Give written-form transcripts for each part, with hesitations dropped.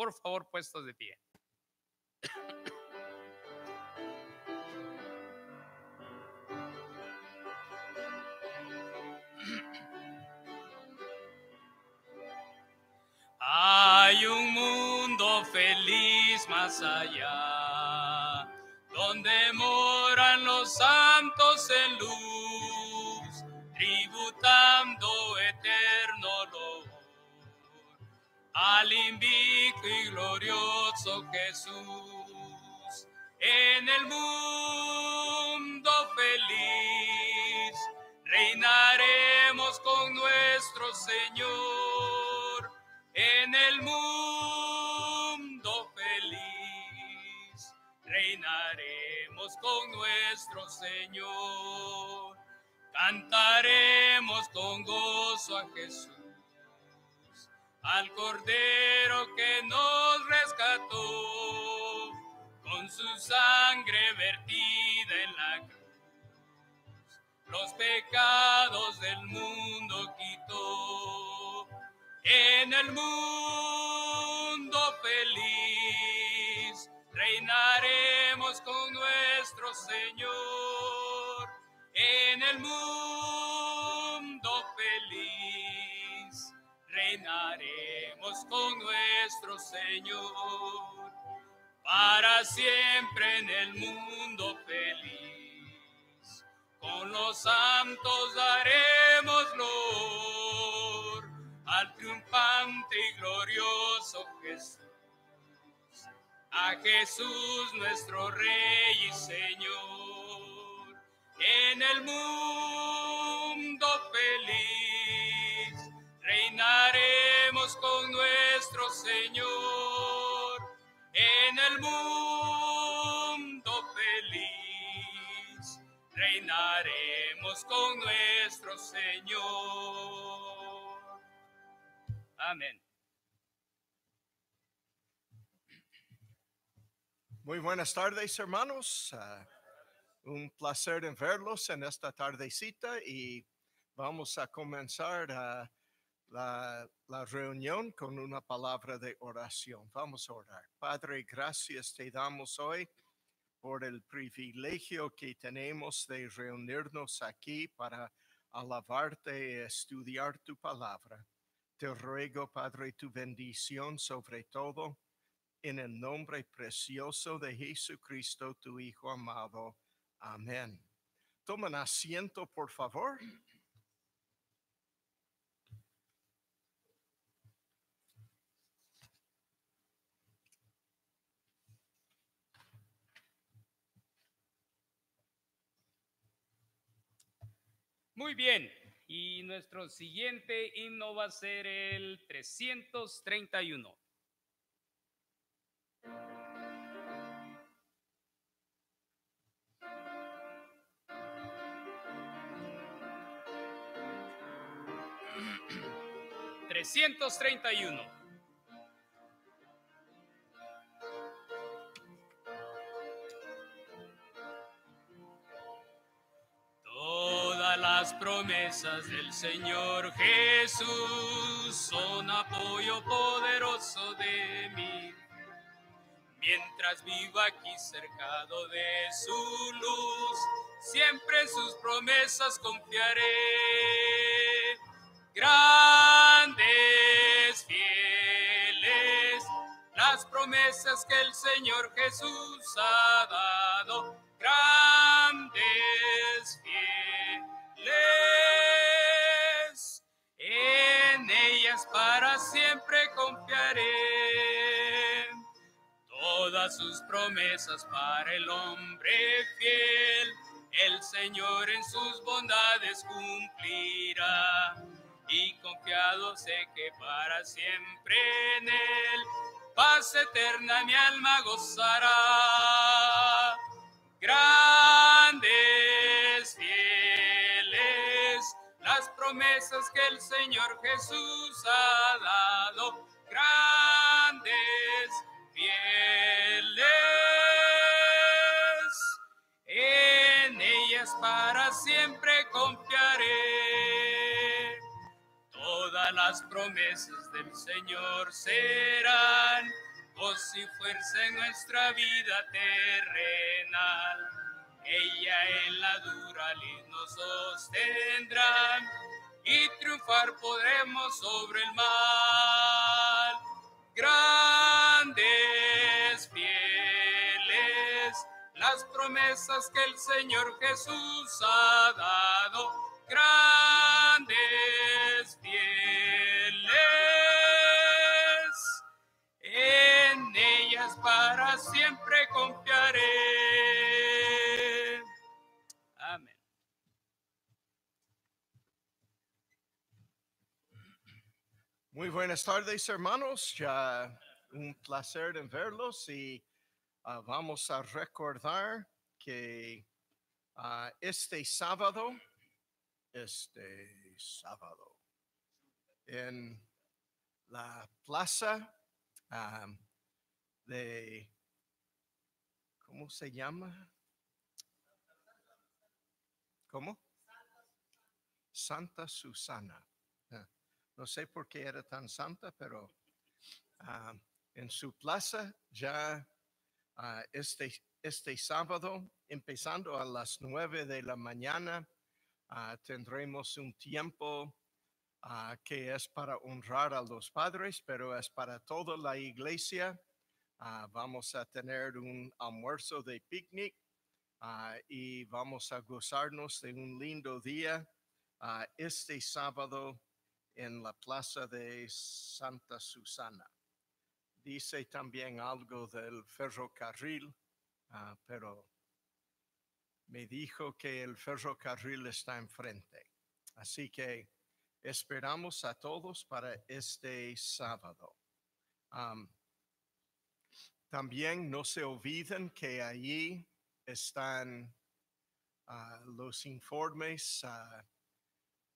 Por favor, puestos de pie. Hay un mundo feliz más allá, donde moran los santos en luz, tributando eterno loor al invicto y glorioso Jesús. En el mundo feliz reinaremos con nuestro Señor. En el mundo feliz reinaremos con nuestro Señor. Cantaremos con gozo a Jesús, al Cordero que nos rescató, con su sangre vertida en la cruz, los pecados del mundo quitó. En el mundo feliz reinaremos con nuestro Señor. En el mundo feliz reinaremos con nuestro Señor. Para siempre en el mundo feliz, con los santos daremos gloria al triunfante y glorioso Jesús, a Jesús nuestro Rey y Señor. En el mundo feliz reinaremos con nuestro Señor. En el mundo feliz reinaremos con nuestro Señor. Amén. Muy buenas tardes, hermanos. Un placer en verlos en esta tardecita y vamos a comenzar la reunión con una palabra de oración. Vamos a orar. Padre, gracias te damos hoy por el privilegio que tenemos de reunirnos aquí para alabarte y estudiar tu palabra. Te ruego, Padre, tu bendición sobre todo, en el nombre precioso de Jesucristo, tu Hijo amado. Amén. Tomen asiento, por favor. Muy bien, y nuestro siguiente himno va a ser el 331. (331) Todas las promesas del Señor Jesús son apoyo poderoso de mí. Mientras vivo aquí cercado de su luz, siempre en sus promesas confiaré. Grandes, fieles, las promesas que el Señor Jesús ha dado. Grandes, fieles, en ellas para siempre confiaré. Todas sus promesas para el hombre fiel, el Señor en sus bondades cumplirá. Y confiado sé que para siempre en Él, paz eterna mi alma gozará. Grandes, fieles, las promesas que el Señor Jesús ha dado. Grandes, fieles, en ellas para siempre confiaré. Todas las promesas del Señor serán luz y fuerza en nuestra vida terrenal. Ella en la dura lid nos sostendrá y triunfar podremos sobre el mal. Grandes, fieles, las promesas que el Señor Jesús ha dado. Grandes, fieles, en ellas para siempre confiaré. Amén. Muy buenas tardes, hermanos. Ya un placer en verlos y vamos a recordar que este sábado, en la plaza de, ¿cómo se llama? ¿Cómo? Santa Susana. No sé por qué era tan santa, pero en su plaza ya este sábado, empezando a las 9 de la mañana, tendremos un tiempo que es para honrar a los padres, pero es para toda la iglesia. Vamos a tener un almuerzo de picnic y vamos a gozarnos de un lindo día este sábado en la plaza de Santa Susana. Dice también algo del ferrocarril, pero me dijo que el ferrocarril está enfrente. Así que esperamos a todos para este sábado. También no se olviden que allí están los informes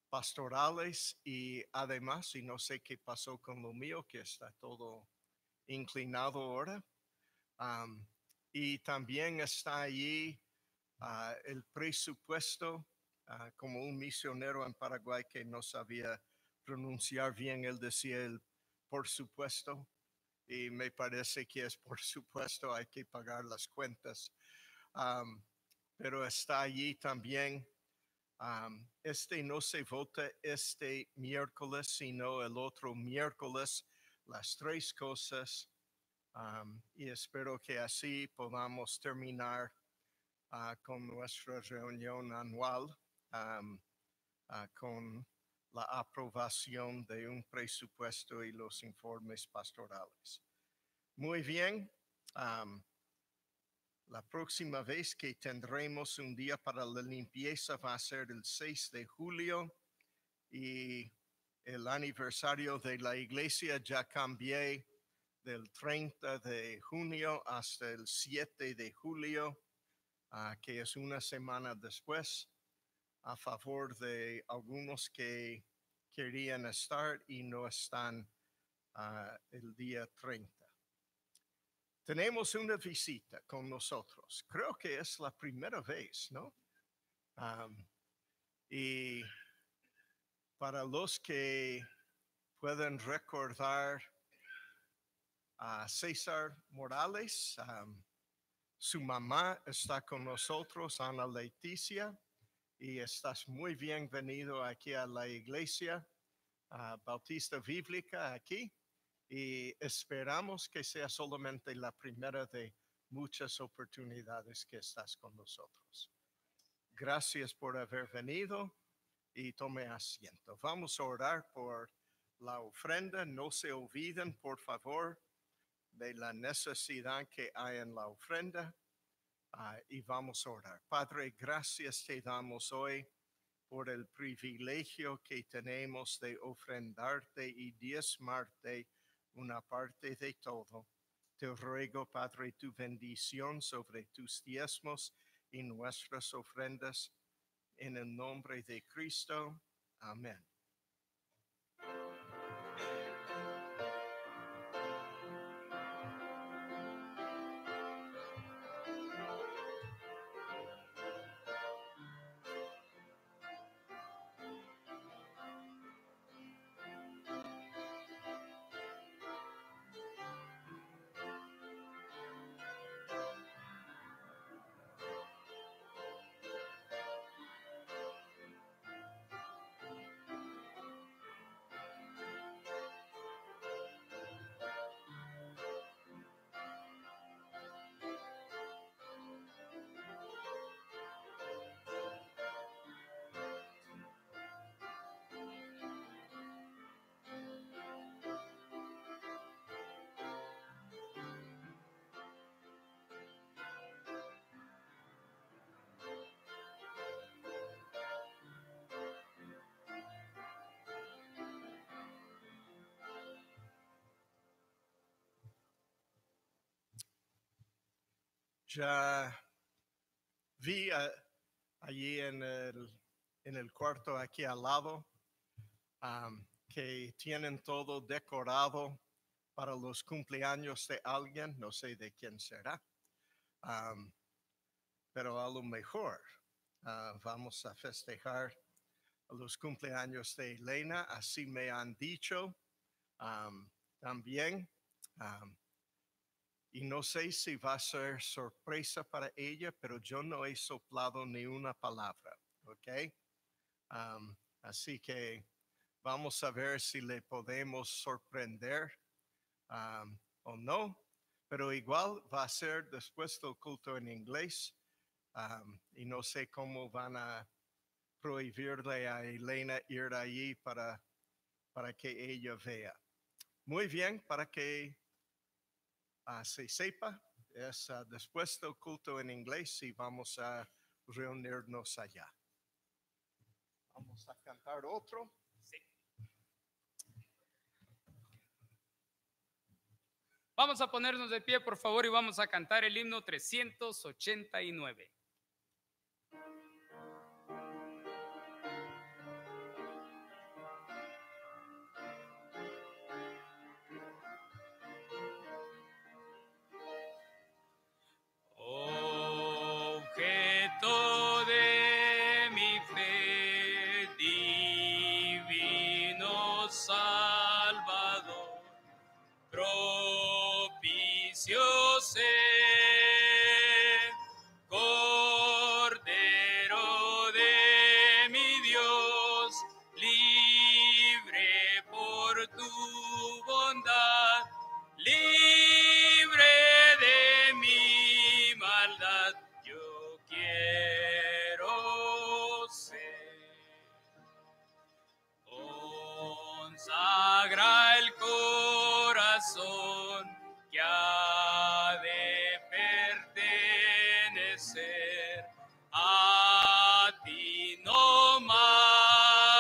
pastorales y además, y no sé qué pasó con lo mío, que está todo inclinado ahora. Y también está allí el presupuesto, como un misionero en Paraguay que no sabía pronunciar bien, él decía el por supuesto, y me parece que es por supuesto, hay que pagar las cuentas. Pero está allí también. Este no se vota este miércoles, sino el otro miércoles, las tres cosas. Y espero que así podamos terminar con nuestra reunión anual, con la aprobación de un presupuesto y los informes pastorales. Muy bien. La próxima vez que tendremos un día para la limpieza va a ser el 6 de julio y el aniversario de la iglesia ya cambié del 30 de junio hasta el 7 de julio, que es una semana después, a favor de algunos que querían estar y no están el día 30. Tenemos una visita con nosotros. Creo que es la primera vez, ¿no? Y para los que pueden recordar a César Morales, su mamá está con nosotros, Ana Leticia, y estás muy bienvenido aquí a la iglesia Bautista Bíblica aquí. Y esperamos que sea solamente la primera de muchas oportunidades que estás con nosotros. Gracias por haber venido y tome asiento. Vamos a orar por la ofrenda. No se olviden, por favor, de la necesidad que hay en la ofrenda. Y vamos a orar. Padre, gracias te damos hoy por el privilegio que tenemos de ofrendarte y diezmarte una parte de todo. Te ruego, Padre, tu bendición sobre tus diezmos y nuestras ofrendas. En el nombre de Cristo. Amén. Ya vi allí en el cuarto aquí al lado que tienen todo decorado para los cumpleaños de alguien, no sé de quién será, pero a lo mejor vamos a festejar los cumpleaños de Elena, así me han dicho también. Y no sé si va a ser sorpresa para ella, pero yo no he soplado ni una palabra, ¿ok? Así que vamos a ver si le podemos sorprender o no, pero igual va a ser después del culto en inglés y no sé cómo van a prohibirle a Elena ir allí para que ella vea. Muy bien, para que se sepa, es después del culto en inglés y vamos a reunirnos allá. Vamos a cantar otro. Sí. Vamos a ponernos de pie, por favor, y vamos a cantar el himno 389. Objeto de mi fe, divino Salvador, propicio sé, Cordero de mi Dios, libre por tu bondad, libre de mi maldad, yo quiero ser. Consagra el corazón que ha de pertenecer a ti no más,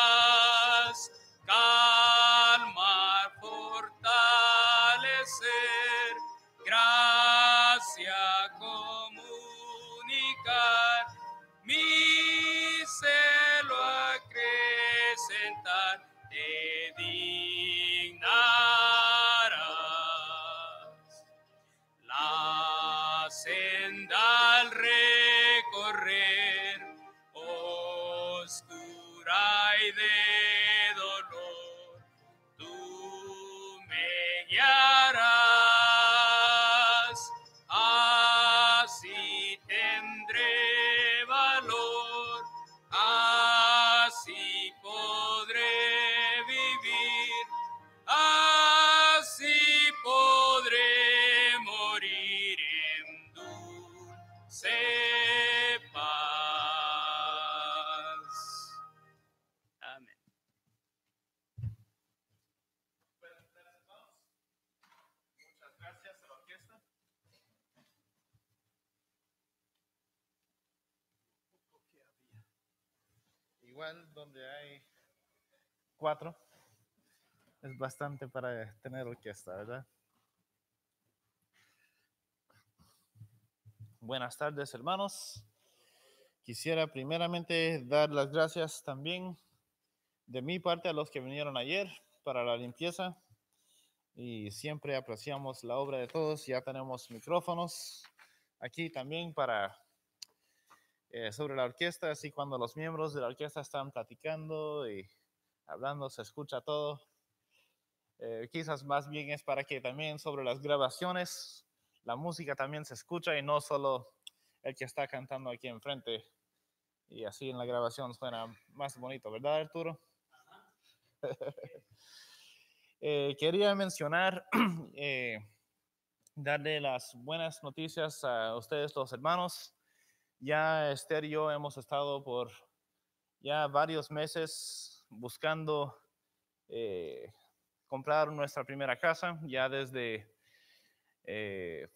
calmar, fortalecer, gracia comunicar, mi celo acrecentar, te dignarás. La senda al recorrer, oscura y de dolor, tú me guiarás, así tendré valor, así podré vivir, así podré morir en dulce paz. Amén. Muchas gracias a la orquesta. Igual donde hay 4 es bastante para tener orquesta, ¿verdad? Buenas tardes, hermanos. Quisiera primeramente dar las gracias también de mi parte a los que vinieron ayer para la limpieza, y siempre apreciamos la obra de todos. Ya tenemos micrófonos aquí también para sobre la orquesta, así cuando los miembros de la orquesta están platicando y hablando se escucha todo. Quizás más bien es para que también sobre las grabaciones la música también se escucha y no solo el que está cantando aquí enfrente, y así en la grabación suena más bonito, ¿verdad, Arturo? Quería mencionar, darle las buenas noticias a ustedes los hermanos. Ya Esther y yo hemos estado por ya varios meses buscando comprar nuestra primera casa. Ya desde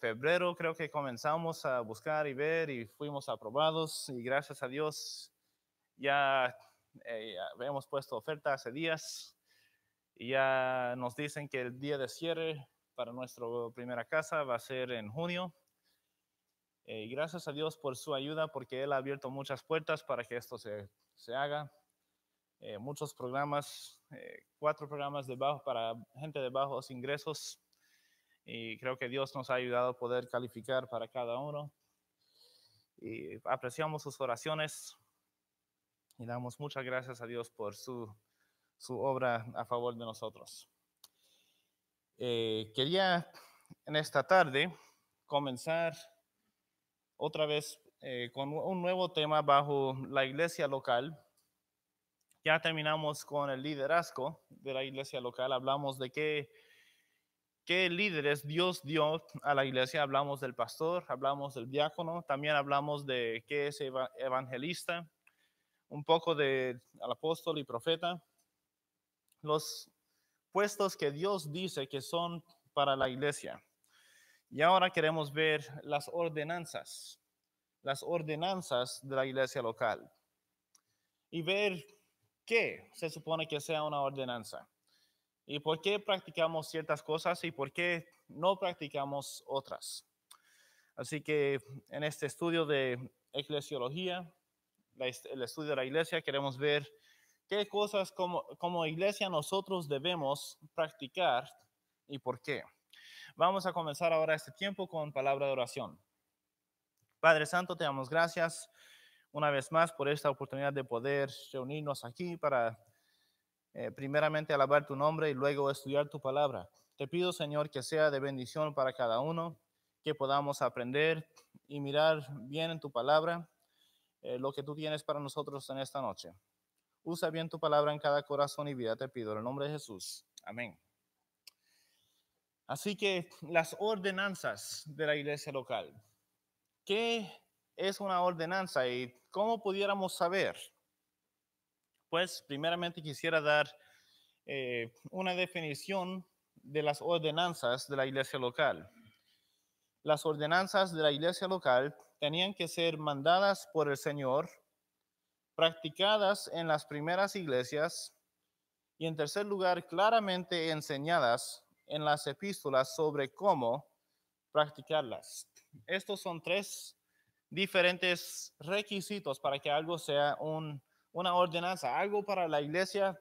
febrero creo que comenzamos a buscar y ver y fuimos aprobados, y gracias a Dios ya hemos puesto oferta hace días y ya nos dicen que el día de cierre para nuestra primera casa va a ser en junio. Gracias a Dios por su ayuda, porque Él ha abierto muchas puertas para que esto se haga. Muchos programas, 4 programas para gente de bajos ingresos, y creo que Dios nos ha ayudado a poder calificar para cada uno. Y apreciamos sus oraciones y damos muchas gracias a Dios por su obra a favor de nosotros. Quería en esta tarde comenzar otra vez con un nuevo tema bajo la iglesia local. Ya terminamos con el liderazgo de la iglesia local. Hablamos de qué líderes Dios dio a la iglesia. Hablamos del pastor, hablamos del diácono, también hablamos de qué es evangelista, un poco del apóstol y profeta. Los puestos que Dios dice que son para la iglesia. Y ahora queremos ver las ordenanzas de la iglesia local y ver qué se supone que sea una ordenanza y por qué practicamos ciertas cosas y por qué no practicamos otras. Así que en este estudio de eclesiología, el estudio de la iglesia, queremos ver qué cosas como iglesia nosotros debemos practicar y por qué. Vamos a comenzar ahora este tiempo con palabra de oración. Padre Santo, te damos gracias una vez más por esta oportunidad de poder reunirnos aquí para primeramente alabar tu nombre y luego estudiar tu palabra. Te pido, Señor, que sea de bendición para cada uno, que podamos aprender y mirar bien en tu palabra lo que tú tienes para nosotros en esta noche. Usa bien tu palabra en cada corazón y vida, te pido en el nombre de Jesús. Amén. Así que las ordenanzas de la iglesia local. ¿Qué es una ordenanza y cómo pudiéramos saber? Pues primeramente quisiera dar una definición de las ordenanzas de la iglesia local. Las ordenanzas de la iglesia local tenían que ser mandadas por el Señor, practicadas en las primeras iglesias y en tercer lugar claramente enseñadas en las epístolas sobre cómo practicarlas. Estos son 3 diferentes requisitos para que algo sea una ordenanza, algo para la iglesia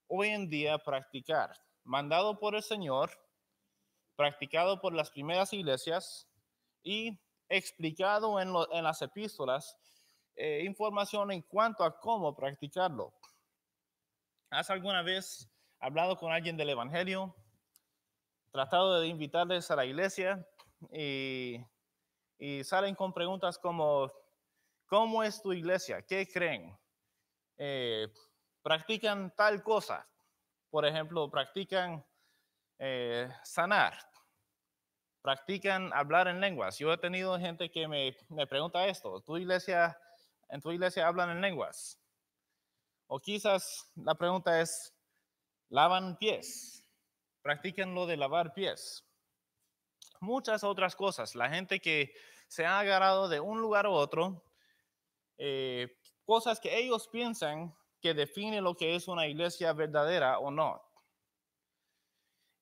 hoy en día practicar, mandado por el Señor, practicado por las primeras iglesias y explicado en las epístolas, información en cuanto a cómo practicarlo. ¿Has alguna vez hablado con alguien del evangelio, tratado de invitarles a la iglesia y salen con preguntas como, ¿cómo es tu iglesia? ¿Qué creen? ¿Practican tal cosa? Por ejemplo, practican sanar, practican hablar en lenguas. Yo he tenido gente que me pregunta esto, ¿en tu iglesia hablan en lenguas? O quizás la pregunta es, ¿lavan pies? ¿Practican lo de lavar pies? Muchas otras cosas. La gente que se ha agarrado de un lugar a otro, cosas que ellos piensan que definen lo que es una iglesia verdadera o no.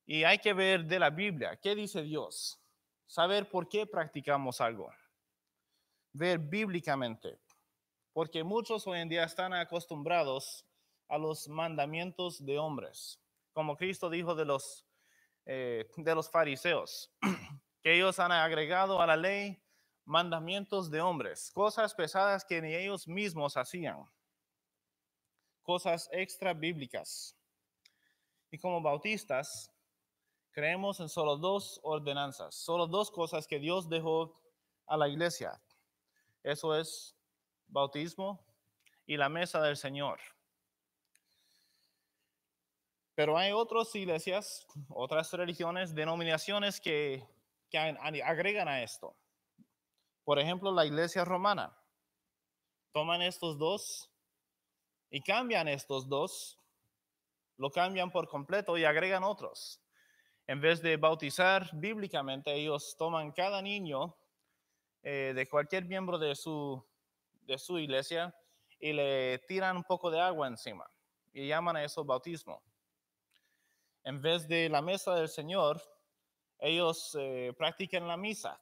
Y hay que ver de la Biblia, ¿qué dice Dios? Saber por qué practicamos algo. Ver bíblicamente. Porque muchos hoy en día están acostumbrados a los mandamientos de hombres. Como Cristo dijo de los fariseos, que ellos han agregado a la ley mandamientos de hombres, cosas pesadas que ni ellos mismos hacían, cosas extra bíblicas. Y como bautistas, creemos en solo 2 ordenanzas, solo 2 cosas que Dios dejó a la iglesia. Eso es bautismo y la mesa del Señor. Pero hay otras iglesias, otras religiones, denominaciones que agregan a esto. Por ejemplo, la iglesia romana. Toman estos 2 y cambian estos 2, lo cambian por completo y agregan otros. En vez de bautizar bíblicamente, ellos toman cada niño de cualquier miembro de su iglesia y le tiran un poco de agua encima y llaman a eso bautismo. En vez de la mesa del Señor, ellos practican la misa,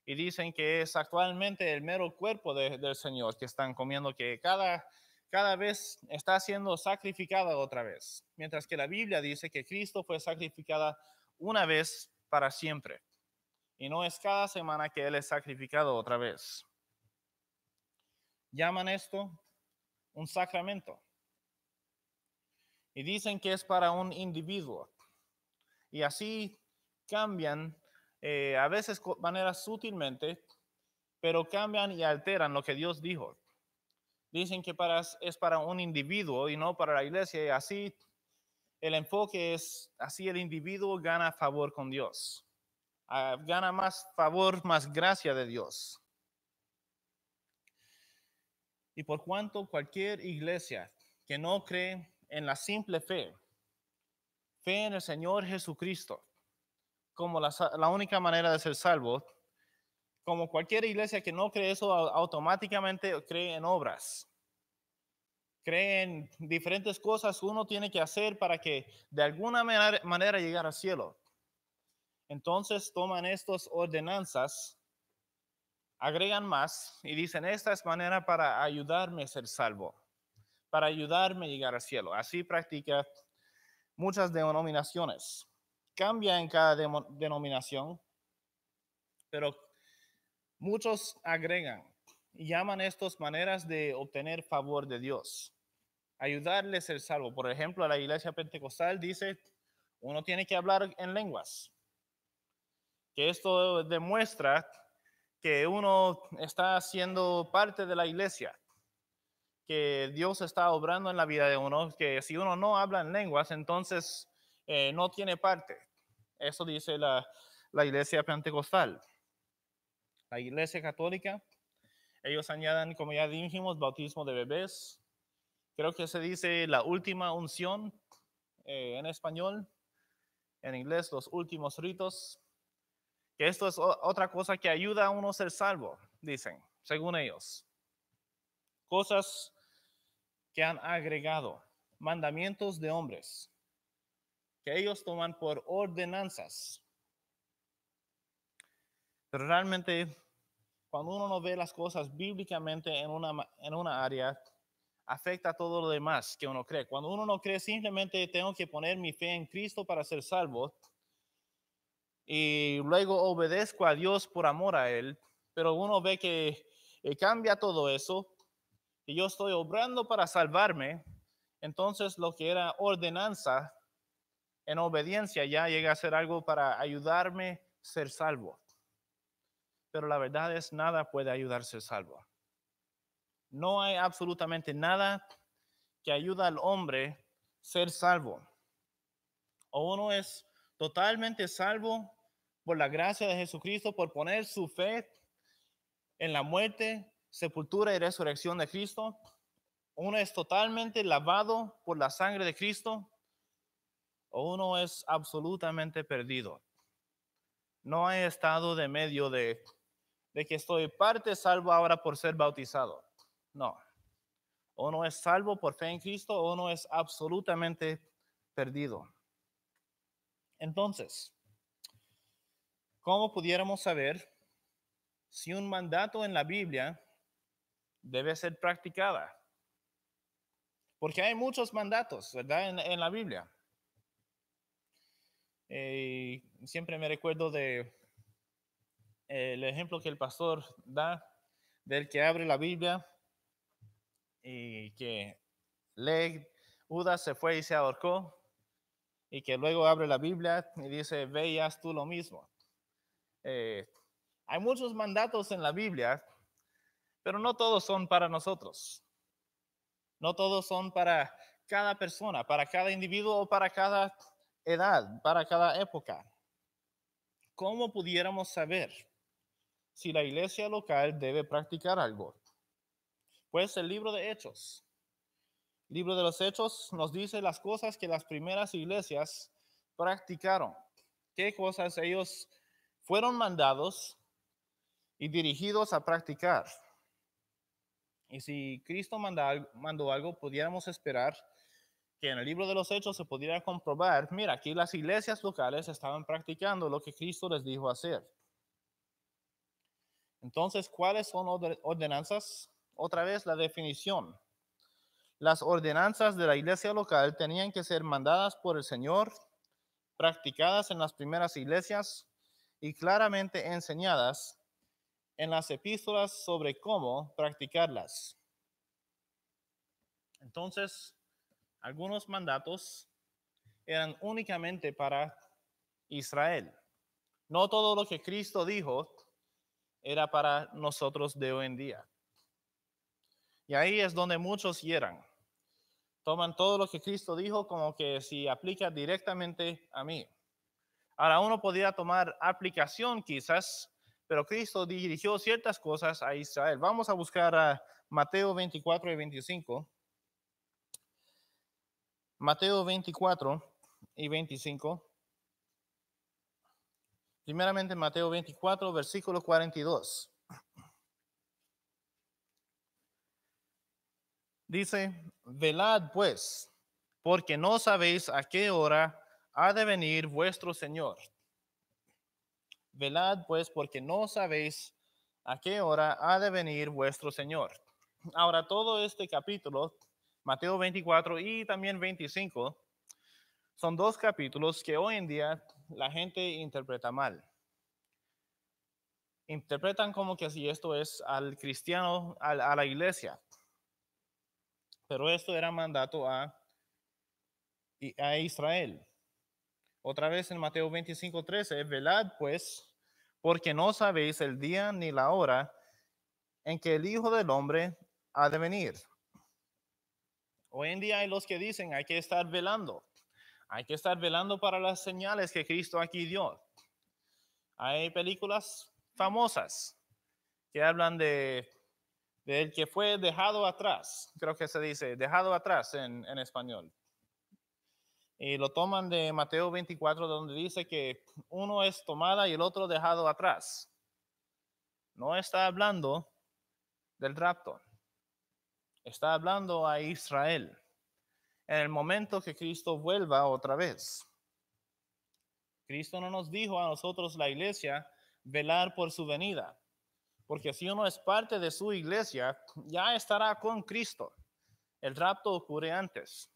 y dicen que es actualmente el mero cuerpo del Señor que están comiendo, que cada vez está siendo sacrificada otra vez, mientras que la Biblia dice que Cristo fue sacrificada una vez para siempre, y no es cada semana que Él es sacrificado otra vez. Llaman esto un sacramento, y dicen que es para un individuo, y así cambian a veces de manera sutilmente, pero cambian y alteran lo que Dios dijo. Dicen que es para un individuo y no para la iglesia, y así el enfoque es, así el individuo gana favor con Dios, gana más favor, más gracia de Dios. Y por cuanto cualquier iglesia que no cree en la simple fe en el Señor Jesucristo como la única manera de ser salvo, como cualquier iglesia que no cree eso, automáticamente cree en obras. Cree en diferentes cosas que uno tiene que hacer para que de alguna manera llegar al cielo. Entonces toman estas ordenanzas, agregan más y dicen, esta es manera para ayudarme a ser salvo, para ayudarme a llegar al cielo. Así practica muchas denominaciones. Cambia en cada denominación, pero muchos agregan y llaman estas maneras de obtener favor de Dios, ayudarle a ser salvo. Por ejemplo, la iglesia pentecostal dice, uno tiene que hablar en lenguas, que esto demuestra que uno está siendo parte de la iglesia, que Dios está obrando en la vida de uno, que si uno no habla en lenguas, entonces no tiene parte. Eso dice la iglesia pentecostal. La iglesia católica, ellos añaden, como ya dijimos, bautismo de bebés. Creo que se dice la última unción en español. En inglés, los últimos ritos. Que esto es otra cosa que ayuda a uno a ser salvo, dicen, según ellos. Cosas que han agregado, mandamientos de hombres, que ellos toman por ordenanzas. Pero realmente, cuando uno no ve las cosas bíblicamente en una área, afecta a todo lo demás que uno cree. Cuando uno no cree, simplemente tengo que poner mi fe en Cristo para ser salvo, y luego obedezco a Dios por amor a Él, pero uno ve que cambia todo eso, y yo estoy obrando para salvarme, entonces lo que era ordenanza en obediencia ya llega a ser algo para ayudarme a ser salvo. Pero la verdad es, nada puede ayudar a ser salvo. No hay absolutamente nada que ayuda al hombre a ser salvo. O uno es totalmente salvo por la gracia de Jesucristo, por poner su fe en la muerte, sepultura y resurrección de Cristo. Uno es totalmente lavado por la sangre de Cristo, o uno es absolutamente perdido. No hay estado de medio de que estoy parte salvo ahora por ser bautizado. No. Uno es salvo por fe en Cristo, o uno es absolutamente perdido. Entonces, ¿cómo pudiéramos saber si un mandato en la Biblia debe ser practicada? Porque hay muchos mandatos, ¿verdad? En la Biblia. Siempre me recuerdo de el ejemplo que el pastor da del que abre la Biblia y que lee, Judas se fue y se ahorcó, y que luego abre la Biblia y dice, ve y haz tú lo mismo. Hay muchos mandatos en la Biblia, pero no todos son para nosotros. No todos son para cada persona, para cada individuo o para cada edad, para cada época. ¿Cómo pudiéramos saber si la iglesia local debe practicar algo? Pues el libro de Hechos. El libro de los Hechos nos dice las cosas que las primeras iglesias practicaron. ¿Qué cosas ellos fueron mandados y dirigidos a practicar? Y si Cristo mandó algo, pudiéramos esperar que en el libro de los Hechos se pudiera comprobar, mira, aquí las iglesias locales estaban practicando lo que Cristo les dijo hacer. Entonces, ¿cuáles son ordenanzas? Otra vez la definición. Las ordenanzas de la iglesia local tenían que ser mandadas por el Señor, practicadas en las primeras iglesias y claramente enseñadas en las epístolas sobre cómo practicarlas. Entonces, algunos mandatos eran únicamente para Israel. No todo lo que Cristo dijo era para nosotros de hoy en día. Y ahí es donde muchos hieran. Toman todo lo que Cristo dijo como que si aplica directamente a mí. Ahora uno podría tomar aplicación quizás, pero Cristo dirigió ciertas cosas a Israel. Vamos a buscar a Mateo 24 y 25. Mateo 24 y 25. Primeramente Mateo 24, versículo 42. Dice, velad pues, porque no sabéis a qué hora ha de venir vuestro Señor. Velad pues, porque no sabéis a qué hora ha de venir vuestro Señor. Ahora, todo este capítulo, Mateo 24 y también 25, son dos capítulos que hoy en día la gente interpreta mal. Interpretan como que si esto es al cristiano, a la iglesia. Pero esto era mandato a Israel. Otra vez en Mateo 25:13, velad pues, porque no sabéis el día ni la hora en que el Hijo del Hombre ha de venir. Hoy en día hay los que dicen hay que estar velando. Hay que estar velando para las señales que Cristo aquí dio. Hay películas famosas que hablan de el que fue dejado atrás. Creo que se dice dejado atrás en español. Y lo toman de Mateo 24, donde dice que uno es tomada y el otro dejado atrás. No está hablando del rapto. Está hablando a Israel en el momento que Cristo vuelva otra vez. Cristo no nos dijo a nosotros, la iglesia, velar por su venida. Porque si uno es parte de su iglesia, ya estará con Cristo. El rapto ocurre antes.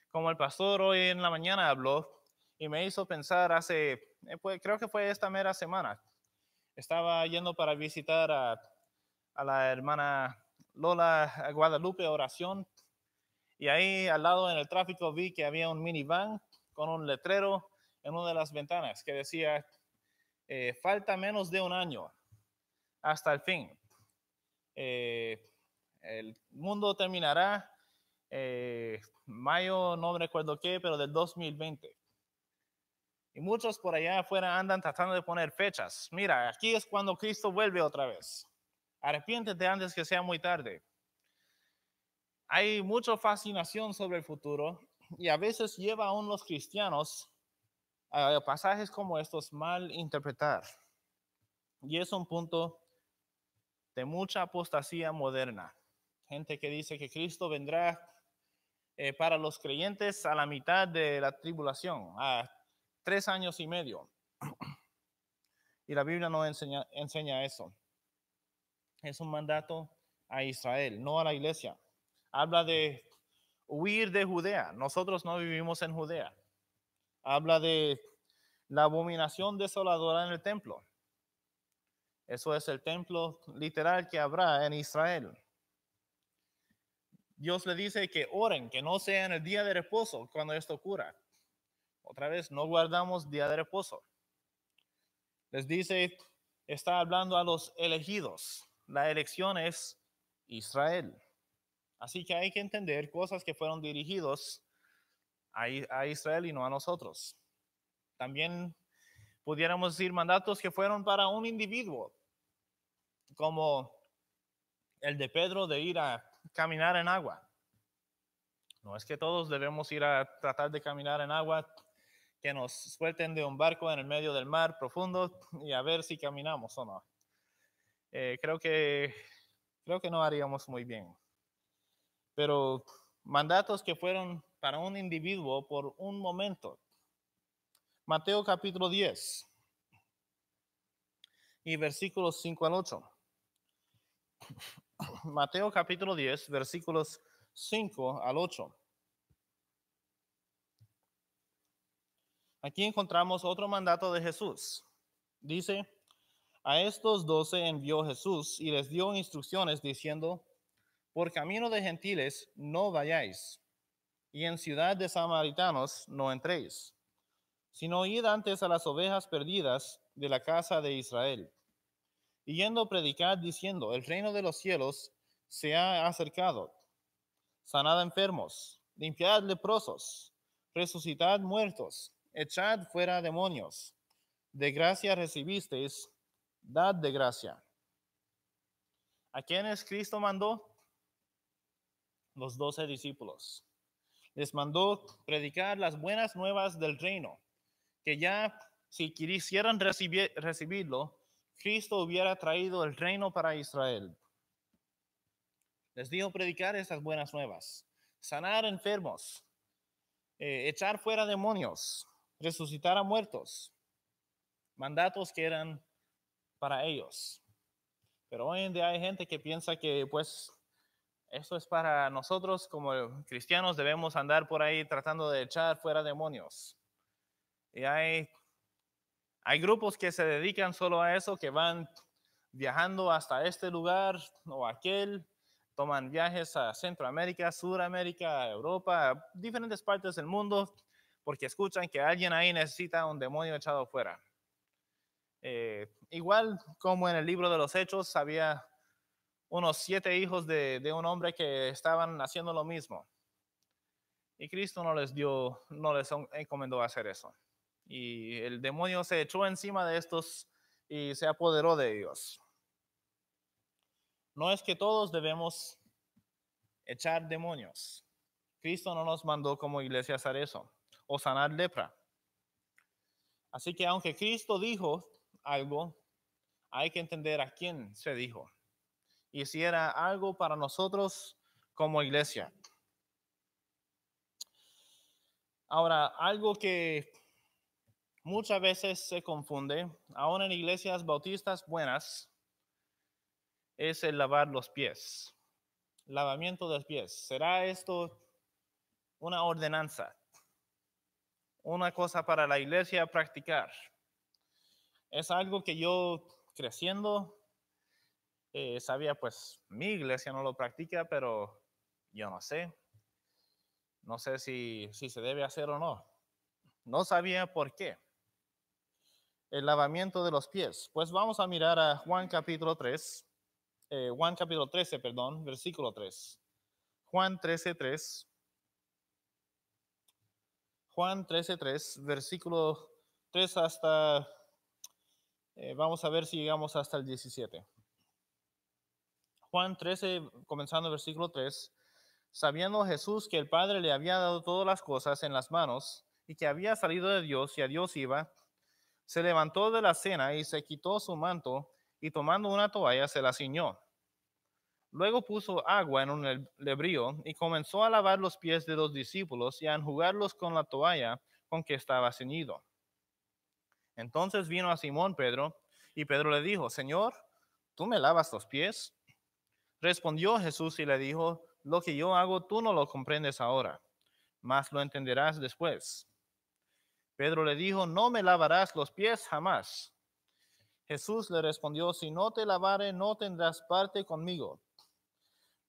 Como el pastor hoy en la mañana habló y me hizo pensar creo que fue esta mera semana. Estaba yendo para visitar a la hermana Lola Guadalupe Oración y ahí al lado en el tráfico vi que había un minivan con un letrero en una de las ventanas que decía falta menos de un año hasta el fin. El mundo terminará mayo, no recuerdo qué, pero del 2020. Y muchos por allá afuera andan tratando de poner fechas. Mira, aquí es cuando Cristo vuelve otra vez. Arrepiéntete antes que sea muy tarde. Hay mucha fascinación sobre el futuro y a veces lleva aún los cristianos a pasajes como estos mal interpretar. Y es un punto de mucha apostasía moderna. Gente que dice que Cristo vendrá para los creyentes a la mitad de la tribulación, a 3 años y medio. Y la Biblia no enseña eso. Es un mandato a Israel, no a la iglesia. Habla de huir de Judea. Nosotros no vivimos en Judea. Habla de la abominación desoladora en el templo. Eso es el templo literal que habrá en Israel. Dios le dice que oren, que no sea en el día de reposo cuando esto ocurra. Otra vez, no guardamos día de reposo. Les dice, está hablando a los elegidos. La elección es Israel. Así que hay que entender cosas que fueron dirigidos a Israel y no a nosotros. También pudiéramos decir mandatos que fueron para un individuo, como el de Pedro de ir a caminar en agua. No es que todos debemos ir a tratar de caminar en agua, que nos suelten de un barco en el medio del mar profundo y a ver si caminamos o no. Creo que no haríamos muy bien. Pero mandatos que fueron para un individuo por un momento. Mateo capítulo 10 y versículos 5 al 8. Mateo capítulo 10, versículos 5 al 8. Aquí encontramos otro mandato de Jesús. Dice, a estos 12 envió Jesús y les dio instrucciones diciendo, por camino de gentiles no vayáis, y en ciudad de samaritanos no entréis, sino id antes a las ovejas perdidas de la casa de Israel. Y yendo predicad diciendo, el reino de los cielos se ha acercado. Sanad enfermos, limpiad leprosos, resucitad muertos, echad fuera demonios. De gracia recibisteis, dad de gracia. ¿A quiénes Cristo mandó? Los 12 discípulos. Les mandó predicar las buenas nuevas del reino, que ya si quisieran recibirlo, Cristo hubiera traído el reino para Israel. Les dijo predicar esas buenas nuevas, sanar enfermos, echar fuera demonios, resucitar a muertos, mandatos que eran para ellos. Pero hoy en día hay gente que piensa que pues eso es para nosotros como cristianos, debemos andar por ahí tratando de echar fuera demonios. Y hay grupos que se dedican solo a eso, que van viajando hasta este lugar o aquel, toman viajes a Centroamérica, Suramérica, Europa, a diferentes partes del mundo, porque escuchan que alguien ahí necesita un demonio echado fuera. Igual como en el libro de los Hechos, había unos 7 hijos de un hombre que estaban haciendo lo mismo. Y Cristo no les encomendó hacer eso. Y el demonio se echó encima de estos y se apoderó de ellos. No es que todos debemos echar demonios. Cristo no nos mandó como iglesia hacer eso, o sanar lepra. Así que aunque Cristo dijo algo, hay que entender a quién se dijo. Y si era algo para nosotros como iglesia. Ahora, algo que muchas veces se confunde, aún en iglesias bautistas buenas, es el lavar los pies. Lavamiento de los pies. ¿Será esto una ordenanza? Una cosa para la iglesia practicar. Es algo que yo creciendo sabía, pues mi iglesia no lo practica, pero yo no sé. No sé si se debe hacer o no. No sabía por qué. El lavamiento de los pies. Pues vamos a mirar a Juan capítulo 13, versículo 3. Juan 13:3. Juan 13:3, versículo 3 hasta, vamos a ver si llegamos hasta el 17. Juan 13, comenzando el versículo 3. Sabiendo Jesús que el Padre le había dado todas las cosas en las manos y que había salido de Dios y a Dios iba, se levantó de la cena y se quitó su manto y tomando una toalla se la ciñó. Luego puso agua en un lebrío y comenzó a lavar los pies de los discípulos y a enjugarlos con la toalla con que estaba ceñido. Entonces vino a Simón Pedro y Pedro le dijo, Señor, ¿tú me lavas los pies? Respondió Jesús y le dijo, lo que yo hago tú no lo comprendes ahora, mas lo entenderás después. Pedro le dijo, no me lavarás los pies jamás. Jesús le respondió, si no te lavare, no tendrás parte conmigo.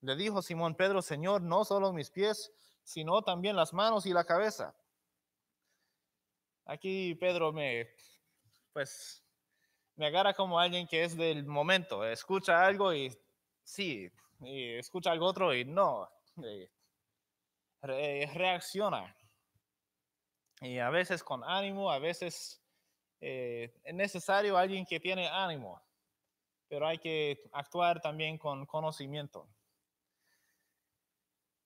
Le dijo Simón Pedro, Señor, no solo mis pies, sino también las manos y la cabeza. Aquí Pedro me agarra como alguien que es del momento. Escucha algo y sí, y escucha algo otro y no. Reacciona. Y a veces con ánimo, a veces es necesario alguien que tiene ánimo, pero hay que actuar también con conocimiento.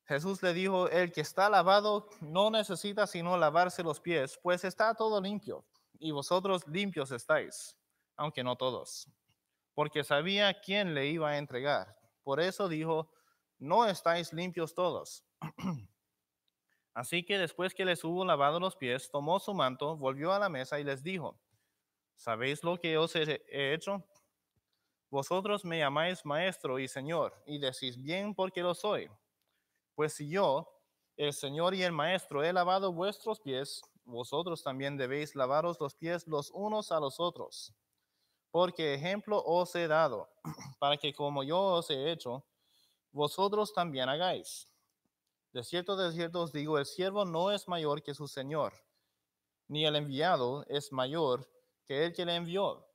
Jesús le dijo, el que está lavado no necesita sino lavarse los pies, pues está todo limpio, y vosotros limpios estáis, aunque no todos, porque sabía quién le iba a entregar. Por eso dijo, no estáis limpios todos. Así que después que les hubo lavado los pies, tomó su manto, volvió a la mesa y les dijo, ¿sabéis lo que os he hecho? Vosotros me llamáis maestro y señor, y decís bien porque lo soy. Pues si yo, el Señor y el Maestro, he lavado vuestros pies, vosotros también debéis lavaros los pies los unos a los otros. Porque ejemplo os he dado, para que como yo os he hecho, vosotros también hagáis. De cierto os digo, el siervo no es mayor que su Señor, ni el enviado es mayor que el que le envió.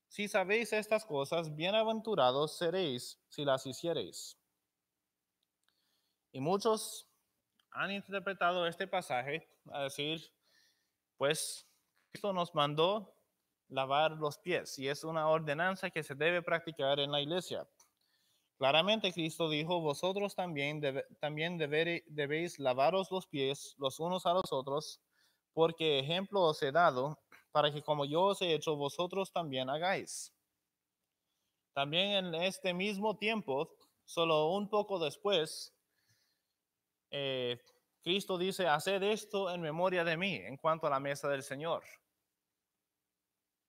Si sabéis estas cosas, bienaventurados seréis si las hiciereis. Y muchos han interpretado este pasaje a decir, pues Cristo nos mandó lavar los pies y es una ordenanza que se debe practicar en la iglesia. Claramente Cristo dijo, vosotros también debéis lavaros los pies los unos a los otros, porque ejemplo os he dado, para que como yo os he hecho, vosotros también hagáis. También en este mismo tiempo, solo un poco después, Cristo dice, haced esto en memoria de mí, en cuanto a la mesa del Señor.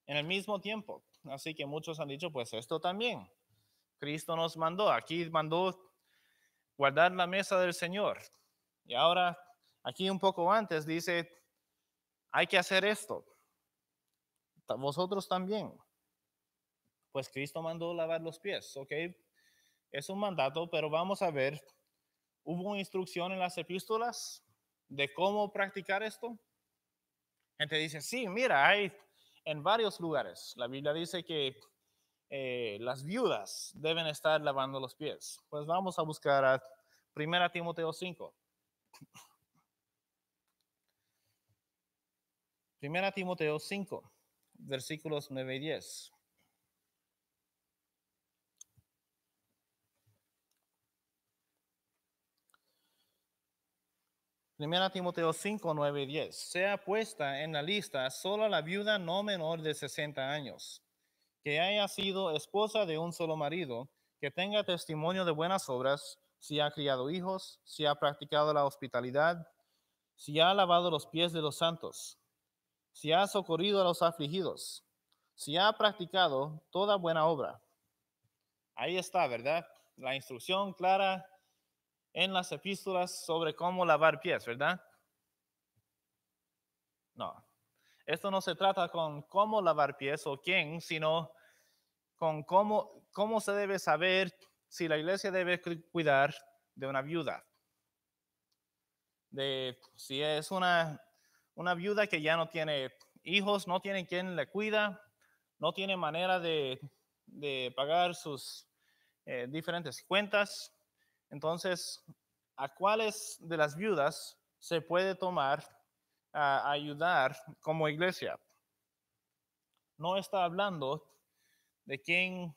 En el mismo tiempo. Así que muchos han dicho, pues esto también. Cristo nos mandó, aquí mandó guardar la mesa del Señor. Y ahora, aquí un poco antes dice, hay que hacer esto. Vosotros también. Pues Cristo mandó lavar los pies, ¿ok? Es un mandato, pero vamos a ver, ¿hubo instrucción en las epístolas de cómo practicar esto? Gente dice, sí, mira, hay en varios lugares. La Biblia dice que las viudas deben estar lavando los pies. Pues vamos a buscar a 1 Timoteo 5. 1 Timoteo 5, versículos 9 y 10. Primera Timoteo 5, 9 y 10. Sea puesta en la lista solo la viuda no menor de 60 años, que haya sido esposa de un solo marido, que tenga testimonio de buenas obras, si ha criado hijos, si ha practicado la hospitalidad, si ha lavado los pies de los santos, si ha socorrido a los afligidos, si ha practicado toda buena obra. Ahí está, ¿verdad? La instrucción clara en las epístolas sobre cómo lavar pies, ¿verdad? No. Esto no se trata con cómo lavar pies o quién, sino con cómo se debe saber si la iglesia debe cuidar de una viuda. De si es una viuda que ya no tiene hijos, no tiene quien le cuida, no tiene manera de pagar sus diferentes cuentas. Entonces, ¿a cuáles de las viudas se puede tomar a ayudar como iglesia? No está hablando de quién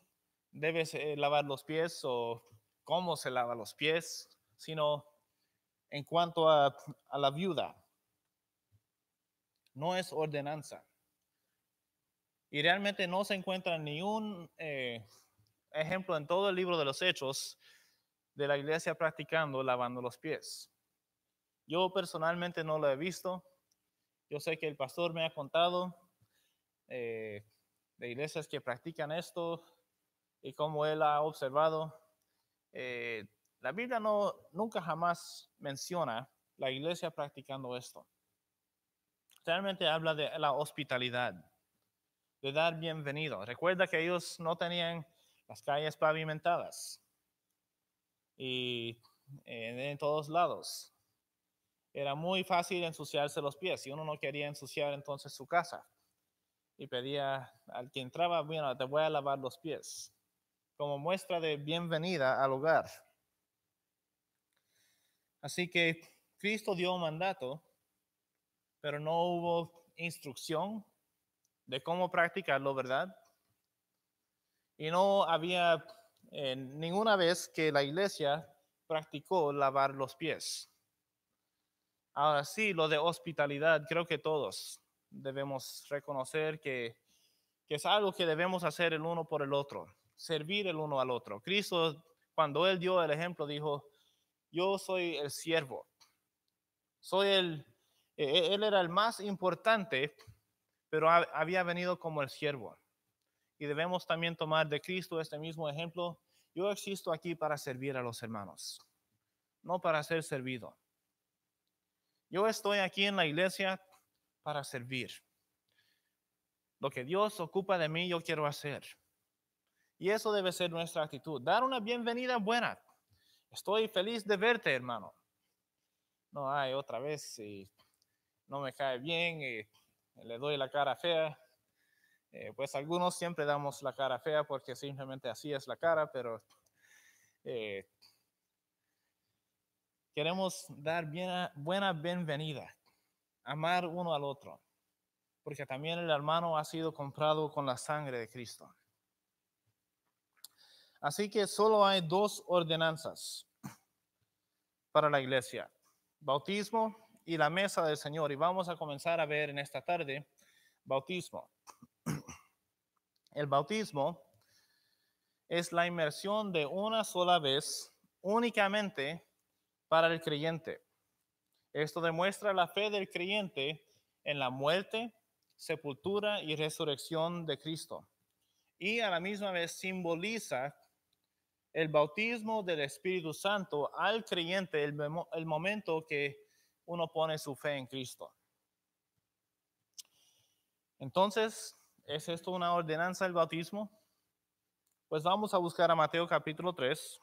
debe lavar los pies o cómo se lava los pies, sino en cuanto a la viuda. No es ordenanza. Y realmente no se encuentra ni un ejemplo en todo el libro de los Hechos de la iglesia practicando lavando los pies. Yo personalmente no lo he visto. Yo sé que el pastor me ha contado de iglesias que practican esto y como él ha observado. La Biblia nunca jamás menciona la iglesia practicando esto. Realmente habla de la hospitalidad, de dar bienvenido. Recuerda que ellos no tenían las calles pavimentadas y en todos lados. Era muy fácil ensuciarse los pies y uno no quería ensuciar entonces su casa. Y pedía al que entraba, bueno, te voy a lavar los pies, como muestra de bienvenida al hogar. Así que Cristo dio un mandato, pero no hubo instrucción de cómo practicarlo, ¿verdad? Y no había ninguna vez que la iglesia practicó lavar los pies. Ahora sí, lo de hospitalidad, creo que todos debemos reconocer que es algo que debemos hacer el uno por el otro, servir el uno al otro. Cristo, cuando Él dio el ejemplo, dijo, yo soy el siervo, Él era el más importante, pero había venido como el siervo. y debemos también tomar de Cristo este mismo ejemplo. Yo existo aquí para servir a los hermanos, no para ser servido. Yo estoy aquí en la iglesia para servir. Lo que Dios ocupa de mí, yo quiero hacer. Y eso debe ser nuestra actitud. Dar una bienvenida buena. Estoy feliz de verte, hermano. No hay otra vez y no me cae bien y le doy la cara fea. Pues algunos siempre damos la cara fea porque simplemente así es la cara, pero queremos dar buena bienvenida, amar uno al otro, porque también el hermano ha sido comprado con la sangre de Cristo. Así que solo hay 2 ordenanzas para la iglesia: bautismo y la mesa del Señor. Y vamos a comenzar a ver en esta tarde bautismo. El bautismo es la inmersión de una sola vez únicamente para el creyente. Esto demuestra la fe del creyente en la muerte, sepultura y resurrección de Cristo. Y a la misma vez simboliza el bautismo del Espíritu Santo al creyente, el momento que uno pone su fe en Cristo. Entonces, ¿es esto una ordenanza del bautismo? Pues vamos a buscar a Mateo capítulo 3.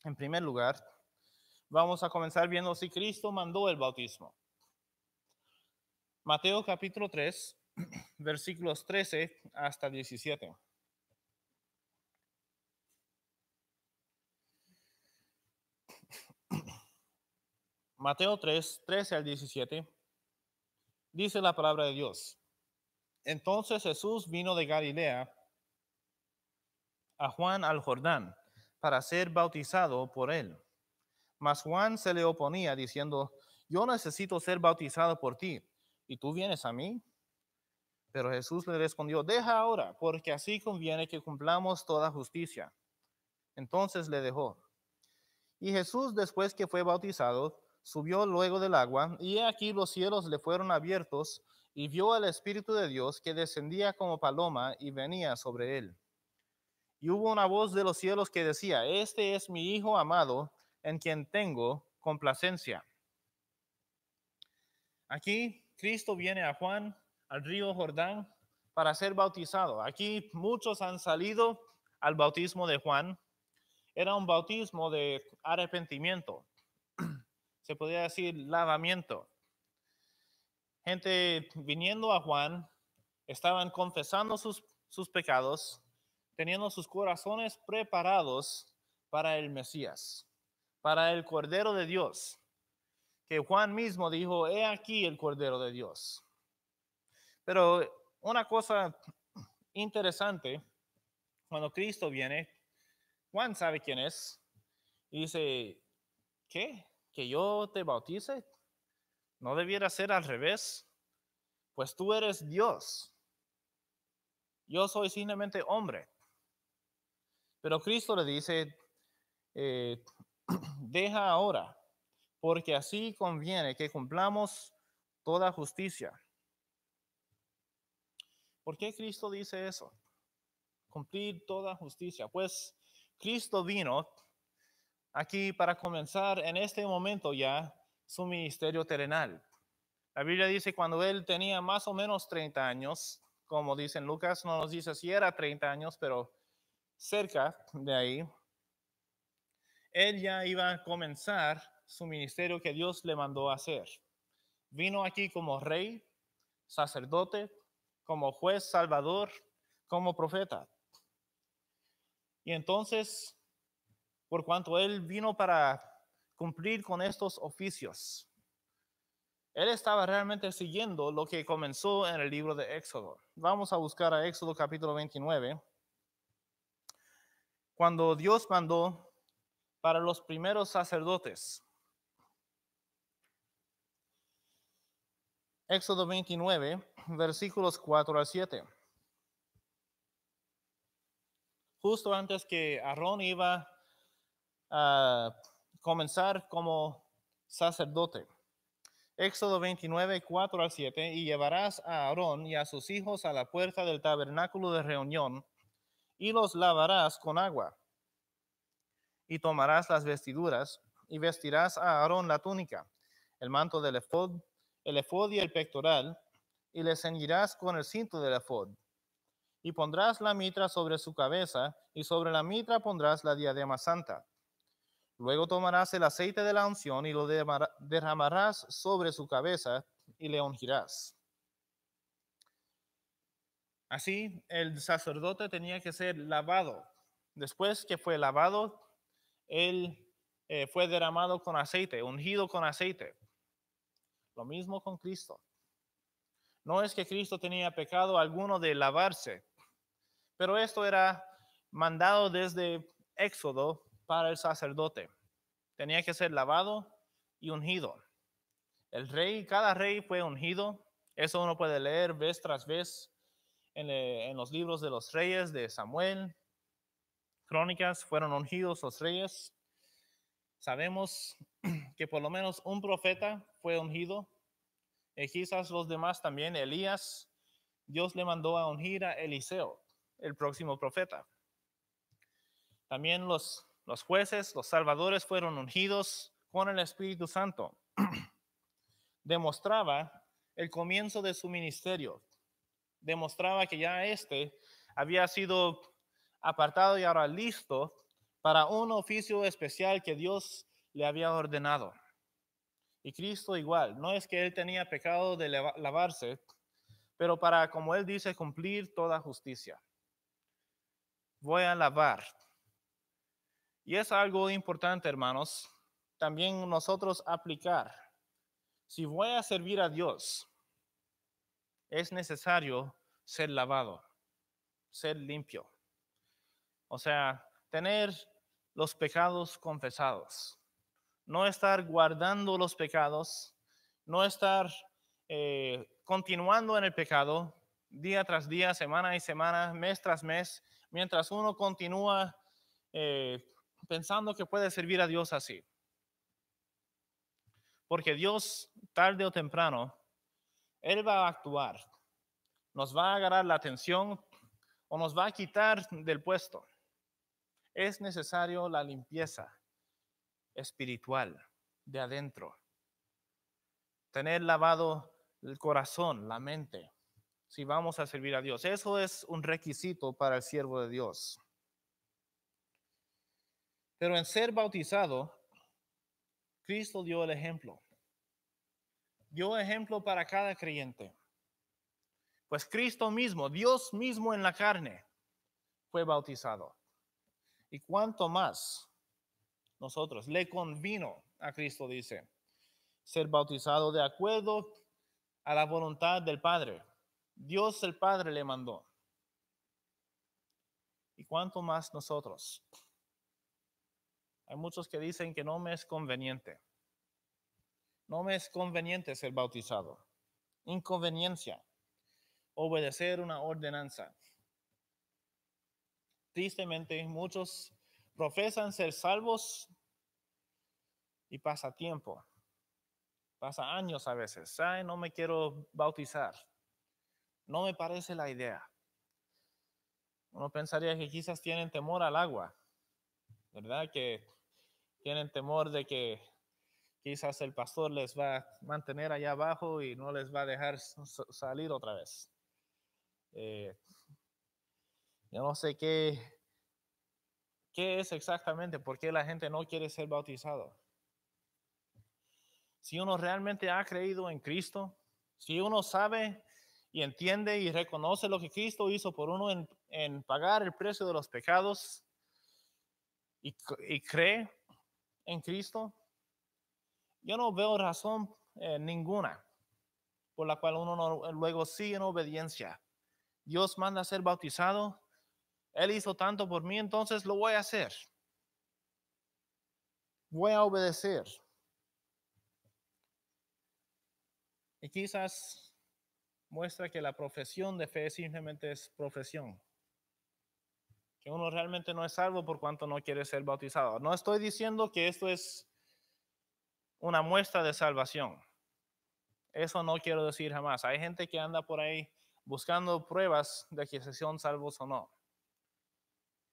En primer lugar, vamos a comenzar viendo si Cristo mandó el bautismo. Mateo capítulo 3, versículos 13 hasta 17. Mateo 3, 13 al 17, dice la palabra de Dios. Entonces Jesús vino de Galilea a Juan al Jordán para ser bautizado por él. Mas Juan se le oponía diciendo: yo necesito ser bautizado por ti, ¿y tú vienes a mí? Pero Jesús le respondió: deja ahora, porque así conviene que cumplamos toda justicia. Entonces le dejó. Y Jesús, después que fue bautizado, subió luego del agua, y he aquí los cielos le fueron abiertos, y vio al Espíritu de Dios que descendía como paloma y venía sobre él. Y hubo una voz de los cielos que decía: este es mi Hijo amado, en quien tengo complacencia. Aquí Cristo viene a Juan, al río Jordán, para ser bautizado. Aquí muchos han salido al bautismo de Juan. Era un bautismo de arrepentimiento. Se podría decir lavamiento. Gente viniendo a Juan, estaban confesando sus pecados, teniendo sus corazones preparados para el Mesías, para el Cordero de Dios, que Juan mismo dijo: he aquí el Cordero de Dios. Pero una cosa interesante, cuando Cristo viene, Juan sabe quién es, y dice: ¿qué? ¿Que yo te bautice? ¿No debiera ser al revés? Pues tú eres Dios. Yo soy simplemente hombre. Pero Cristo le dice: deja ahora, porque así conviene que cumplamos toda justicia. ¿Por qué Cristo dice eso? Cumplir toda justicia. Pues Cristo vino aquí para comenzar en este momento ya su ministerio terrenal. La Biblia dice cuando él tenía más o menos 30 años, como dice en Lucas, no nos dice si era 30 años, pero cerca de ahí, él ya iba a comenzar su ministerio que Dios le mandó a hacer. Vino aquí como rey, sacerdote, como juez salvador, como profeta. Y entonces, por cuanto él vino para cumplir con estos oficios, él estaba realmente siguiendo lo que comenzó en el libro de Éxodo. Vamos a buscar a Éxodo capítulo 29. Cuando Dios mandó para los primeros sacerdotes. Éxodo 29, versículos 4 al 7. Justo antes que Aarón iba a comenzar como sacerdote, Éxodo 29, 4 al 7, y llevarás a Aarón y a sus hijos a la puerta del tabernáculo de reunión, y los lavarás con agua. Y tomarás las vestiduras, y vestirás a Aarón la túnica, el manto del efod, el efod y el pectoral, y le ceñirás con el cinto del efod. Y pondrás la mitra sobre su cabeza, y sobre la mitra pondrás la diadema santa. Luego tomarás el aceite de la unción y lo derramarás sobre su cabeza y le ungirás. Así, el sacerdote tenía que ser lavado. Después que fue lavado, él fue derramado con aceite, ungido con aceite. Lo mismo con Cristo. No es que Cristo tenía pecado alguno de lavarse, pero esto era mandado desde Éxodo para el sacerdote. Tenía que ser lavado y ungido. Cada rey fue ungido. Eso uno puede leer vez tras vez en los libros de los reyes de Samuel. Crónicas, fueron ungidos los reyes. Sabemos que por lo menos un profeta fue ungido. Y quizás los demás también. Elías, Dios le mandó a ungir a Eliseo, el próximo profeta. También los jueces, los salvadores fueron ungidos con el Espíritu Santo. Demostraba el comienzo de su ministerio. Demostraba que ya había sido apartado y ahora listo para un oficio especial que Dios le había ordenado. Y Cristo igual, no es que él tenía pecado de lavarse, pero para, como él dice, cumplir toda justicia. Voy a lavar. Y es algo importante, hermanos, también nosotros aplicar. Si voy a servir a Dios, es necesario ser lavado, ser limpio. O sea, tener los pecados confesados. No estar guardando los pecados, no estar continuando en el pecado día tras día, semana y semana, mes tras mes, mientras uno continúa pensando que puede servir a Dios así. Porque Dios, tarde o temprano, Él va a actuar. Nos va a agarrar la atención o nos va a quitar del puesto. Es necesario la limpieza espiritual de adentro. Tener lavado el corazón, la mente, si vamos a servir a Dios. Eso es un requisito para el siervo de Dios. Pero en ser bautizado, Cristo dio el ejemplo. Dio ejemplo para cada creyente. Pues Cristo mismo, Dios mismo en la carne, fue bautizado. Y cuánto más nosotros, le convino a Cristo, dice, ser bautizado de acuerdo a la voluntad del Padre. Dios el Padre le mandó. ¿Y cuánto más nosotros? Hay muchos que dicen que no me es conveniente. No me es conveniente ser bautizado. Inconveniencia. Obedecer una ordenanza. Tristemente, muchos profesan ser salvos y pasa tiempo. Pasa años a veces. Ay, no me quiero bautizar. No me parece la idea. Uno pensaría que quizás tienen temor al agua, ¿verdad? Que tienen temor de que quizás el pastor les va a mantener allá abajo y no les va a dejar salir otra vez. Yo no sé qué es exactamente por qué la gente no quiere ser bautizado. Si uno realmente ha creído en Cristo, si uno sabe y entiende y reconoce lo que Cristo hizo por uno en pagar el precio de los pecados y cree en Cristo, yo no veo razón ninguna por la cual uno no, luego sigue en obediencia. Dios manda a ser bautizado. Él hizo tanto por mí, entonces lo voy a hacer. Voy a obedecer. Y quizás muestra que la profesión de fe simplemente es profesión. Que uno realmente no es salvo por cuanto no quiere ser bautizado. No estoy diciendo que esto es una muestra de salvación. Eso no quiero decir jamás. Hay gente que anda por ahí buscando pruebas de que se son salvos o no.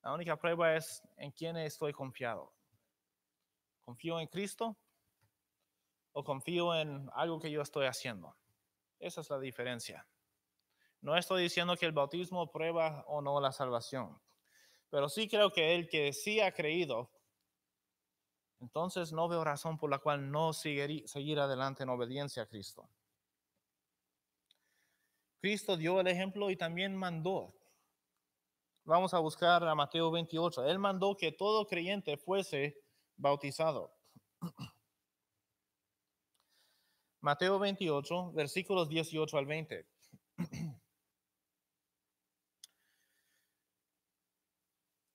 La única prueba es en quién estoy confiado. ¿Confío en Cristo o confío en algo que yo estoy haciendo? Esa es la diferencia. No estoy diciendo que el bautismo prueba o no la salvación, pero sí creo que el que sí ha creído, entonces no veo razón por la cual no seguir adelante en obediencia a Cristo. Cristo dio el ejemplo y también mandó. Vamos a buscar a Mateo 28. Él mandó que todo creyente fuese bautizado. Mateo 28, versículos 18 al 20.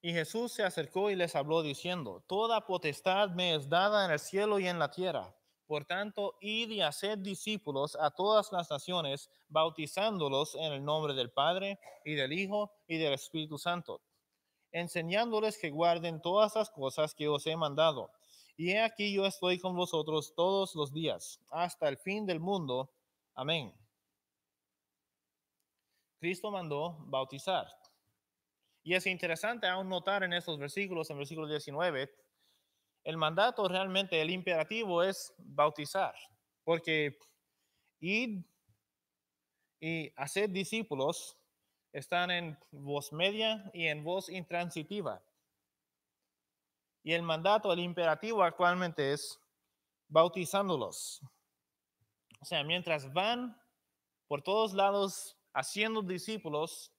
Y Jesús se acercó y les habló diciendo: toda potestad me es dada en el cielo y en la tierra. Por tanto, id y haced discípulos a todas las naciones, bautizándolos en el nombre del Padre y del Hijo y del Espíritu Santo, enseñándoles que guarden todas las cosas que os he mandado. Y he aquí yo estoy con vosotros todos los días, hasta el fin del mundo. Amén. Cristo mandó bautizar. Y es interesante aún notar en estos versículos, en versículo 19, el mandato realmente, el imperativo es bautizar, porque id y hacer discípulos están en voz media y en voz intransitiva. Y el mandato, el imperativo actualmente es bautizándolos. O sea, mientras van por todos lados haciendo discípulos,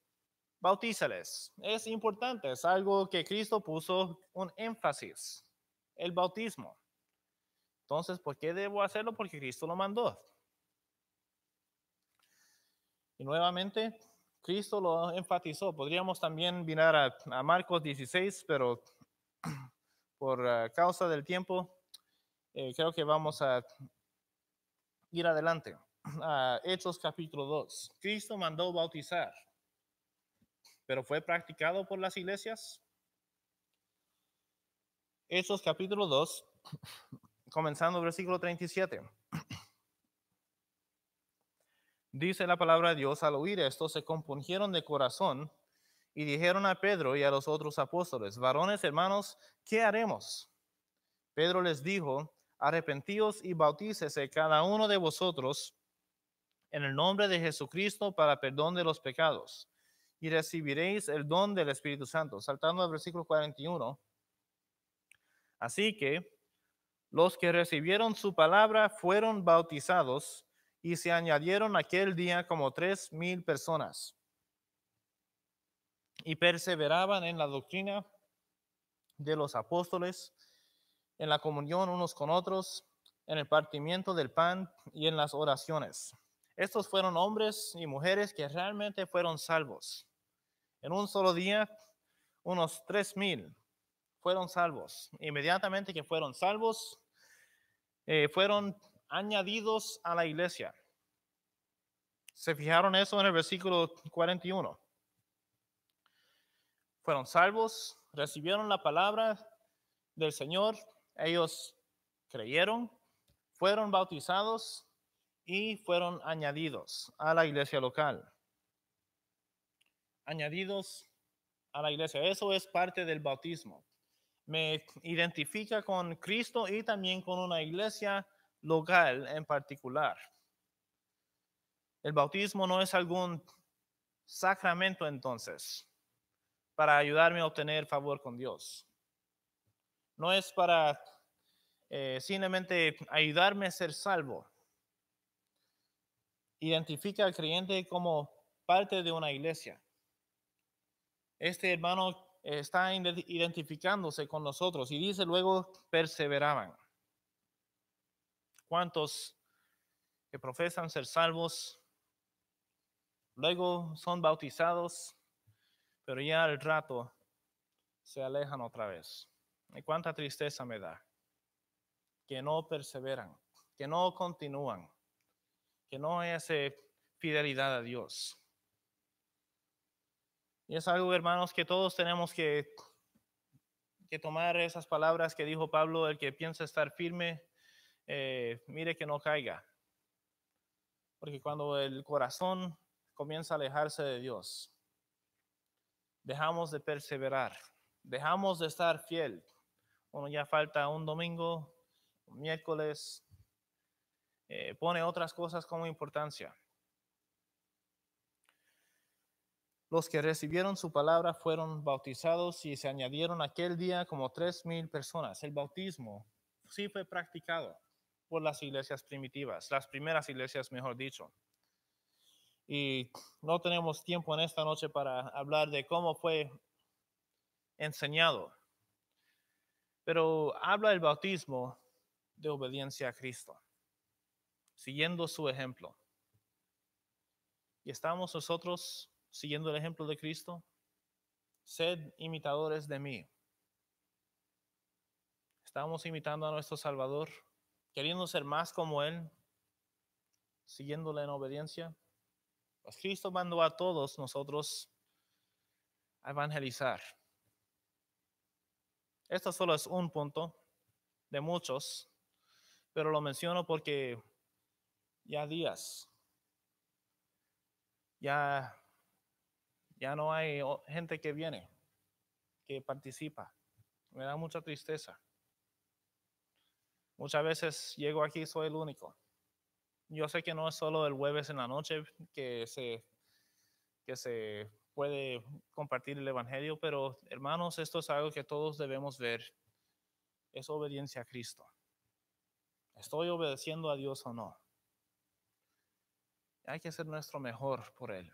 bautízales. Es importante, es algo que Cristo puso un énfasis, el bautismo. Entonces, ¿por qué debo hacerlo? Porque Cristo lo mandó. Y nuevamente, Cristo lo enfatizó. Podríamos también mirar a Marcos 16, pero por causa del tiempo, creo que vamos a ir adelante. Hechos capítulo 2. Cristo mandó bautizar, pero ¿fue practicado por las iglesias? Hechos capítulo 2, comenzando el versículo 37. Dice la palabra de Dios: al oír esto, se compungieron de corazón y dijeron a Pedro y a los otros apóstoles: varones hermanos, ¿qué haremos? Pedro les dijo: arrepentíos y bautícese cada uno de vosotros en el nombre de Jesucristo para perdón de los pecados, y recibiréis el don del Espíritu Santo. Saltando al versículo 41. Así que los que recibieron su palabra fueron bautizados, y se añadieron aquel día como 3,000 personas. Y perseveraban en la doctrina de los apóstoles, en la comunión unos con otros, en el partimiento del pan y en las oraciones. Estos fueron hombres y mujeres que realmente fueron salvos. En un solo día, unos 3,000 fueron salvos. Inmediatamente que fueron salvos, fueron añadidos a la iglesia. ¿Se fijaron eso en el versículo 41? Fueron salvos, recibieron la palabra del Señor, ellos creyeron, fueron bautizados y fueron añadidos a la iglesia local. Añadidos a la iglesia. Eso es parte del bautismo. Me identifica con Cristo y también con una iglesia local en particular. El bautismo no es algún sacramento entonces para ayudarme a obtener favor con Dios. No es para simplemente ayudarme a ser salvo. Identifica al creyente como parte de una iglesia. Este hermano está identificándose con nosotros y dice luego: perseveraban. ¿Cuántos que profesan ser salvos luego son bautizados, pero ya al rato se alejan otra vez? Y cuánta tristeza me da que no perseveran, que no continúan, que no hace fidelidad a Dios. Y es algo, hermanos, que todos tenemos que tomar esas palabras que dijo Pablo: el que piensa estar firme, mire que no caiga. Porque cuando el corazón comienza a alejarse de Dios, dejamos de perseverar, dejamos de estar fiel. Uno ya falta un domingo, un miércoles, pone otras cosas como importancia. Los que recibieron su palabra fueron bautizados y se añadieron aquel día como 3,000 personas. El bautismo sí fue practicado por las iglesias primitivas, las primeras iglesias, mejor dicho. Y no tenemos tiempo en esta noche para hablar de cómo fue enseñado. Pero habla el bautismo de obediencia a Cristo, siguiendo su ejemplo. ¿Y estamos nosotros siguiendo el ejemplo de Cristo? Sed imitadores de mí. Estamos imitando a nuestro Salvador, queriendo ser más como Él, siguiéndole en obediencia. Pues Cristo mandó a todos nosotros a evangelizar. Esto solo es un punto de muchos, pero lo menciono porque ya días, ya no hay gente que viene, que participa. Me da mucha tristeza. Muchas veces llego aquí y soy el único. Yo sé que no es solo el jueves en la noche que se puede compartir el evangelio, pero hermanos, esto es algo que todos debemos ver. Es obediencia a Cristo. ¿Estoy obedeciendo a Dios o no? Hay que hacer nuestro mejor por Él,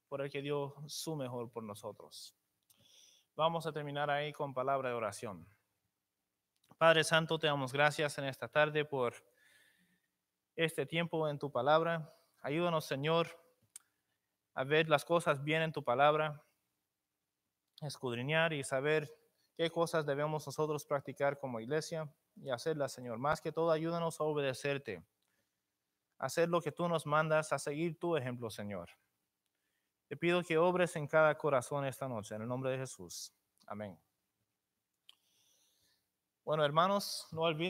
por el que dio su mejor por nosotros. Vamos a terminar ahí con palabra de oración. Padre Santo, te damos gracias en esta tarde por este tiempo en tu palabra. Ayúdanos, Señor, a ver las cosas bien en tu palabra, escudriñar y saber qué cosas debemos nosotros practicar como iglesia y hacerlas, Señor. Más que todo, ayúdanos a obedecerte, a hacer lo que tú nos mandas, a seguir tu ejemplo, Señor. Te pido que obres en cada corazón esta noche, en el nombre de Jesús. Amén. Bueno, hermanos, no olviden